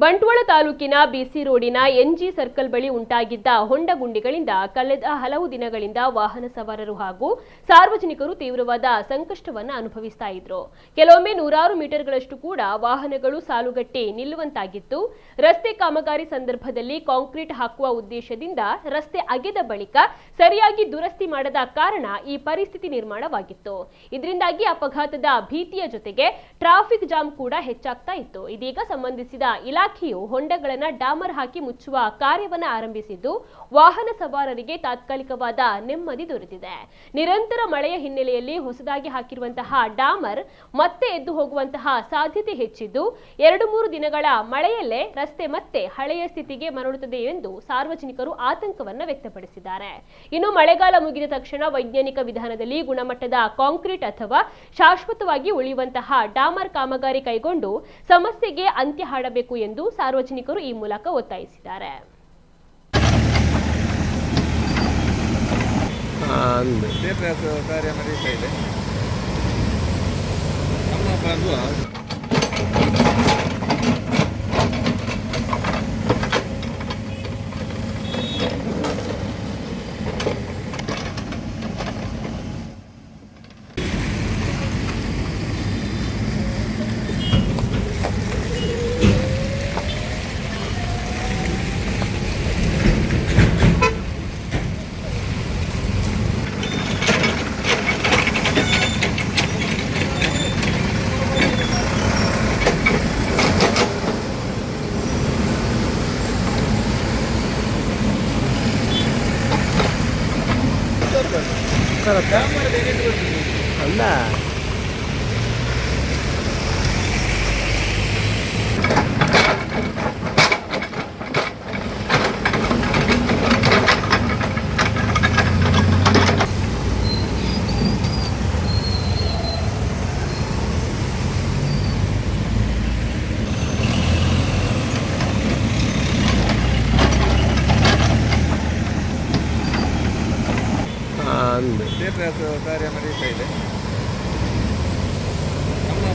ಬಂಟ್ವಾಳ ತಾಲೂಕಿನ ಬಿಸಿ ರೋಡಿನ NG circle ಬಳಿ ಉಂಟಾಗಿದ್ದ ಹೊಂಡ ಗುಂಡಿಗಳಿಂದ ಕಳೆದ ಹಲವು ದಿನಗಳಿಂದ ವಾಹನ ಸವಾರರು ಹಾಗೂ ಸಾರ್ವಜನಿಕರು ತೀವ್ರವಾದ ಸಂಕಷ್ಟವನ್ನು ಅನುಭವಿಸ್ತಾ ಇದ್ರು. ಕೆಲವೊಮ್ಮೆ ನೂರಾರು ಮೀಟರ್ಗಳಷ್ಟು ಕೂಡ ವಾಹನಗಳು ಸಾಲುಗಟ್ಟಿ ನಿಲ್ಲುವಂತಾಗಿತ್ತು. ರಸ್ತೆ ಕಾಮಗಾರಿ ಸಂದರ್ಭದಲ್ಲಿ ಕಾಂಕ್ರೀಟ್ ಹಾಕುವ ಉದ್ದೇಶದಿಂದ ರಸ್ತೆ ಅಗೆದ ಬಳಿಕ ಸರಿಯಾಗಿ ದುರಸ್ತಿ ಮಾಡದ ಕಾರಣ ಈ ಪರಿಸ್ಥಿತಿ ನಿರ್ಮಾಣವಾಗಿತ್ತು. ಇದರಿಂದಾಗಿ ಅಪಘಾತದ ಭೀತಿಯ ಜೊತೆಗೆ ಟ್ರಾಫಿಕ್ ಜಾಮ್ ಕೂಡ ಹೆಚ್ಚಾಗ್ತಾ ಇತ್ತು. ಇದೀಗ ಸಂಬಂಧಿಸಿದ ಇಲಾಖೆಯು ಹೊಂಡಗಳನ್ನು ಡಾಮರ್ ಹಾಕಿ ಮುಚ್ಚುವ ಕಾರ್ಯವನ್ನು ಆರಂಭಿಸಿದ್ದು ವಾಹನ ಸವಾರರಿಗೆ ತಾತ್ಕಾಲಿಕವಾದ ನೆಮ್ಮದಿ ದೊರೆತಿದೆ. ನಿರಂತರ ಮಳೆಯ ಹಿನ್ನೆಲೆಯಲ್ಲಿ ಹೊಸದಾಗಿ ಹಾಕಿರುವಂತಹ ಡಾಮರ್ ಮತ್ತೆ ಎದ್ದು ಹೋಗುವಂತಹ ಸಾಧ್ಯತೆ ಹೆಚ್ಚಿದ್ದು 2-3 ದಿನಗಳ ಮಳೆಯಲ್ಲೇ ರಸ್ತೆ ಮತ್ತೆ ಹಳೆಯ ಸ್ಥಿತಿಗೆ ಮರಳುತ್ತದೆ ಎಂದು ಸಾರ್ವಜನಿಕರು ಆತಂಕವನ್ನು ವ್ಯಕ್ತಪಡಿಸಿದ್ದಾರೆ. ಇನ್ನು ಮಳೆಗಾಲ ಮುಗಿದ ತಕ್ಷಣ ವೈಜ್ಞಾನಿಕ ವಿಧಾನದಲ್ಲಿ ಗುಣಮಟ್ಟದ ಕಾಂಕ್ರೀಟ್ ಅಥವಾ ಶಾಶ್ವತವಾಗಿ ಉಳಿಯುವಂತಹ ಡಾಮರ್ ಕಾಮಗಾರಿ ಕೈಗೊಂಡು ಸಮಸ್ಯೆಗೆ ಅಂತ್ಯ ಹಾಡಬೇಕು ಎಂದು ಸಾರ್ವಜನಿಕರು ಈ ಮೂಲಕ ಒತ್ತಾಯಿಸಿದ್ದಾರೆ. ಕಾರ್ಯ ನಡೀತಾ ಇದೆ. ನಮ್ಮ ಅಲ್ಲ ಕಾರ್ಯ ನಡೀತಾ ಇದೆ. ನಮ್ಮ